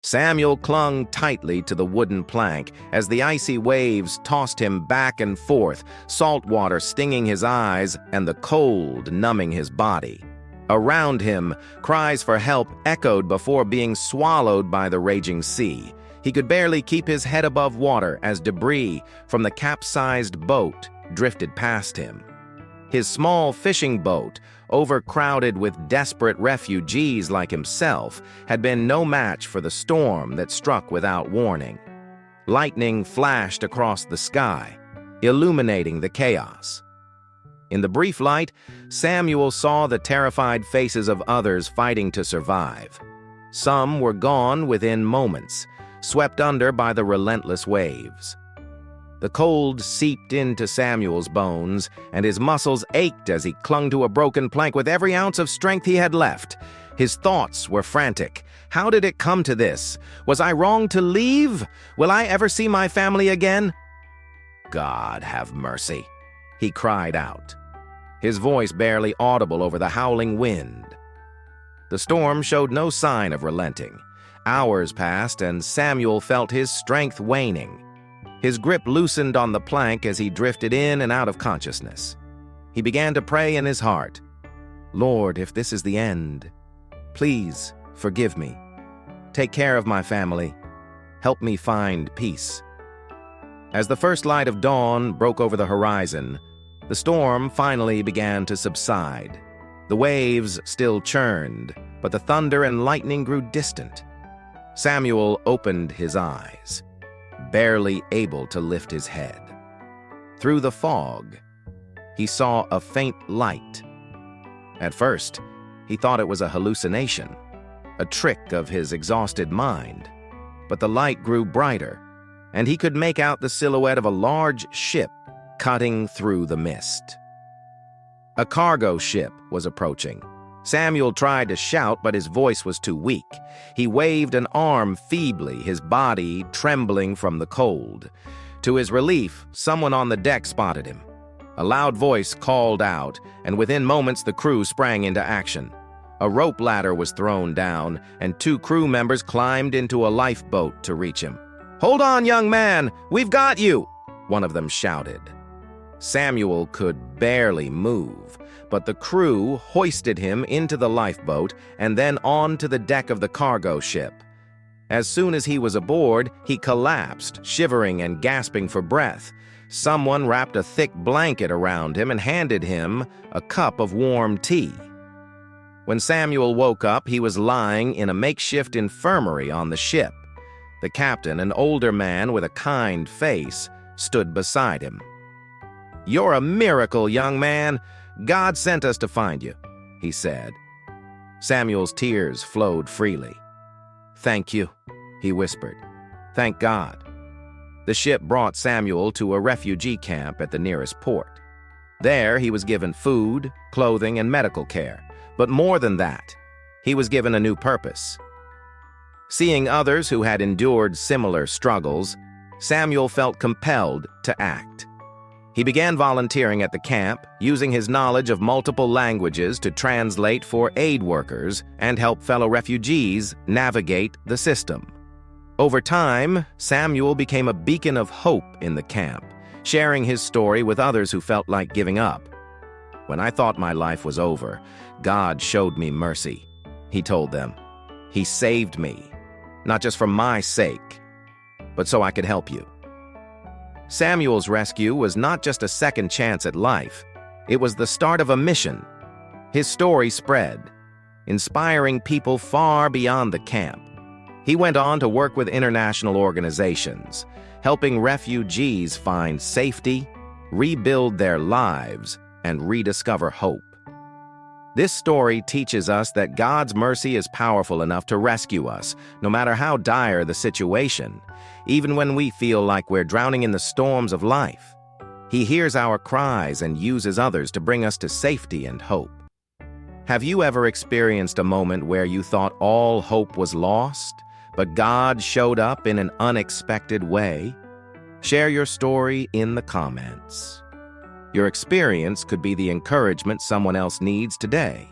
Samuel clung tightly to the wooden plank as the icy waves tossed him back and forth, salt water stinging his eyes and the cold numbing his body. Around him, cries for help echoed before being swallowed by the raging sea. He could barely keep his head above water as debris from the capsized boat drifted past him. His small fishing boat, overcrowded with desperate refugees like himself, had been no match for the storm that struck without warning. Lightning flashed across the sky, illuminating the chaos. In the brief light, Samuel saw the terrified faces of others fighting to survive. Some were gone within moments, swept under by the relentless waves. The cold seeped into Samuel's bones, and his muscles ached as he clung to a broken plank with every ounce of strength he had left. His thoughts were frantic. How did it come to this? Was I wrong to leave? Will I ever see my family again? God have mercy, he cried out, his voice barely audible over the howling wind. The storm showed no sign of relenting. Hours passed, and Samuel felt his strength waning. His grip loosened on the plank as he drifted in and out of consciousness. He began to pray in his heart, "Lord, if this is the end, please forgive me. Take care of my family. Help me find peace." As the first light of dawn broke over the horizon, the storm finally began to subside. The waves still churned, but the thunder and lightning grew distant. Samuel opened his eyes, barely able to lift his head. Through the fog, he saw a faint light. At first, he thought it was a hallucination, a trick of his exhausted mind. But the light grew brighter, and he could make out the silhouette of a large ship cutting through the mist. A cargo ship was approaching. Samuel tried to shout, but his voice was too weak. He waved an arm feebly, his body trembling from the cold. To his relief, someone on the deck spotted him. A loud voice called out, and within moments the crew sprang into action. A rope ladder was thrown down, and 2 crew members climbed into a lifeboat to reach him. "Hold on, young man! We've got you!" one of them shouted. Samuel could barely move, but the crew hoisted him into the lifeboat and then onto the deck of the cargo ship. As soon as he was aboard, he collapsed, shivering and gasping for breath. Someone wrapped a thick blanket around him and handed him a cup of warm tea. When Samuel woke up, he was lying in a makeshift infirmary on the ship. The captain, an older man with a kind face, stood beside him. "You're a miracle, young man. God sent us to find you," he said. Samuel's tears flowed freely. "Thank you," he whispered. "Thank God." The ship brought Samuel to a refugee camp at the nearest port. There, he was given food, clothing, and medical care. But more than that, he was given a new purpose. Seeing others who had endured similar struggles, Samuel felt compelled to act. He began volunteering at the camp, using his knowledge of multiple languages to translate for aid workers and help fellow refugees navigate the system. Over time, Samuel became a beacon of hope in the camp, sharing his story with others who felt like giving up. "When I thought my life was over, God showed me mercy," he told them. "He saved me, not just for my sake, but so I could help you." Samuel's rescue was not just a second chance at life. It was the start of a mission. His story spread, inspiring people far beyond the camp. He went on to work with international organizations, helping refugees find safety, rebuild their lives, and rediscover hope. This story teaches us that God's mercy is powerful enough to rescue us, no matter how dire the situation. Even when we feel like we're drowning in the storms of life, He hears our cries and uses others to bring us to safety and hope. Have you ever experienced a moment where you thought all hope was lost, but God showed up in an unexpected way? Share your story in the comments. Your experience could be the encouragement someone else needs today.